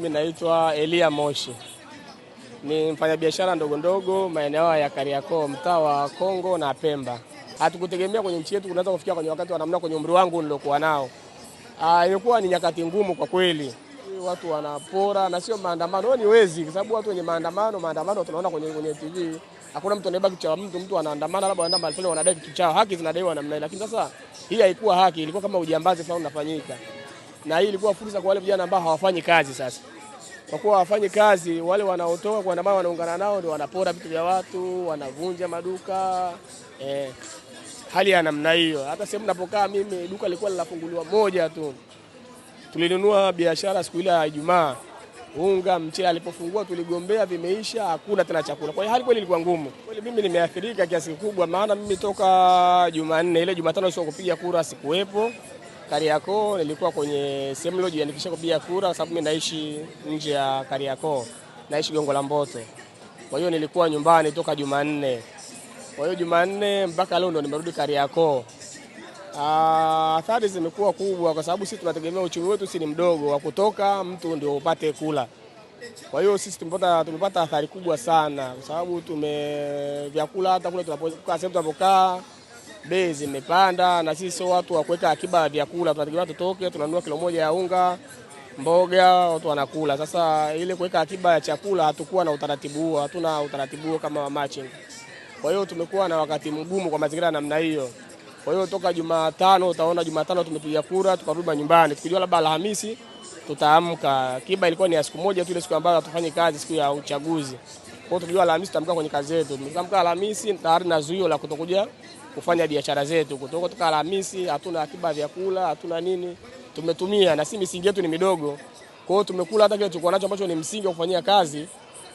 mimi naitwa Elia Moshi. Ni mfanyabiashara ndogo ndogo maeneo ya Kariakoo, mtaa wa Kongo na Pemba. Hatukutegemea kwenye nchi yetu kunaweza kufikia kwenye wakati wa namna kwenye umri wangu nilokuwa nao. Ilikuwa ni nyakati ngumu kwa kweli. Watu wanapora na sio maandamano, ni wezi kwa sababu watu wenye maandamano tunaona kwenye TV. Hakuna mtu anayebaki kichwa mtu anaandamana labda anaenda mahali wanadai kitu chao. Haki zinadaiwa namna ile. Lakini sasa hii haikuwa haki, ilikuwa kama ujambazi fulani unafanyika. Na hii ilikuwa fursa kwa wale vijana ambao hawafanyi kazi sasa. Kwa kuwa hawafanyi kazi, wale wanaotoka kuandamana wanaungana nao ndio wanapora vitu vya watu, wanavunja maduka. Hali ya namna hiyo. Hata sehemu ninapokaa mimi duka lilikuwa linafunguliwa moja tu. Tulinunua biashara siku ile ya Ijumaa. Unga, mchele alipofungua tuligombea vimeisha, hakuna tena chakula. Kwa hiyo hali kweli ilikuwa ngumu. Kweli mimi nimeathirika kiasi kikubwa maana mimi toka Jumanne ile Jumatano sio kupiga kura sikuwepo. Kariakoo nilikuwa kwenye sehemu niliyojiandikisha kupiga kura kwa sababu mimi naishi nje ya Kariakoo. Naishi Gongo la Mboto. Kwa hiyo nilikuwa nyumbani toka Jumanne. Kwa hiyo Jumanne mpaka leo ndo nimerudi Kariakoo. Athari zimekuwa kubwa kwa sababu sisi tunategemea uchumi wetu si ni mdogo wa kutoka mtu ndio upate kula. Kwa hiyo sisi tumepata athari kubwa sana kwa sababu vyakula hata kule tunapokaa bei zimepanda na sisi sio watu wa kuweka akiba ya vyakula, tunategemea tutoke tunanunua kilo moja ya unga, mboga watu wanakula. Sasa ile kuweka akiba ya chakula hatakuwa na utaratibu huo, hatuna utaratibu huo kama wa matching. Kwa hiyo tumekuwa na wakati mgumu kwa mazingira namna hiyo. Kwa hiyo toka Jumatano utaona Jumatano tumepiga kura tukarudi nyumbani. Tukijua labda Alhamisi tutaamka. Akiba ilikuwa ni ya siku moja tu ile siku ambayo tufanye kazi siku ya uchaguzi. Kwa hiyo tukijua Alhamisi tutaamka kwenye kazi zetu. Tukiamka Alhamisi tayari na zuio la kutokuja kufanya biashara zetu. Kutoka Alhamisi hatuna akiba ya vyakula, hatuna nini. Tumetumia na si misingi yetu ni midogo. Kwa hiyo tumekula hata kile tulikuwa nacho ambacho ni msingi wa kufanyia kazi.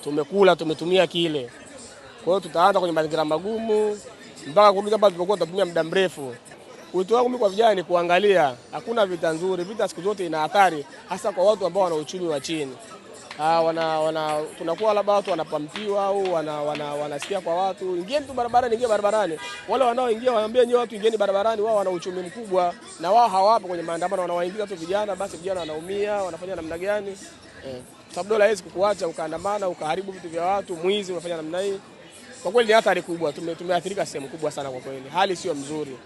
Tumekula, tumetumia kile. Kwa hiyo tutaanza kwenye mazingira magumu mpaka kurudi hapa tulipokuwa tunatumia muda mrefu. Wito wangu mimi kwa vijana ni kuangalia, hakuna vita nzuri, vita siku zote ina athari hasa kwa watu ambao wana uchumi wa chini. Tunakuwa labda watu wanapampiwa au wanasikia kwa watu, ingieni tu barabarani, ingia barabarani. Wale wanaoingia waambie nyinyi watu ingieni barabarani, wao wana uchumi mkubwa na wao hawapo kwenye maandamano, wanawaingiza tu vijana, basi vijana wanaumia, wanafanya namna gani? Sababu dola haiwezi kukuacha ukaandamana, ukaharibu vitu vya watu, mwizi unafanya namna hii. Kwa kweli ni athari kubwa, tumeathirika sehemu kubwa sana kwa kweli. Hali sio mzuri.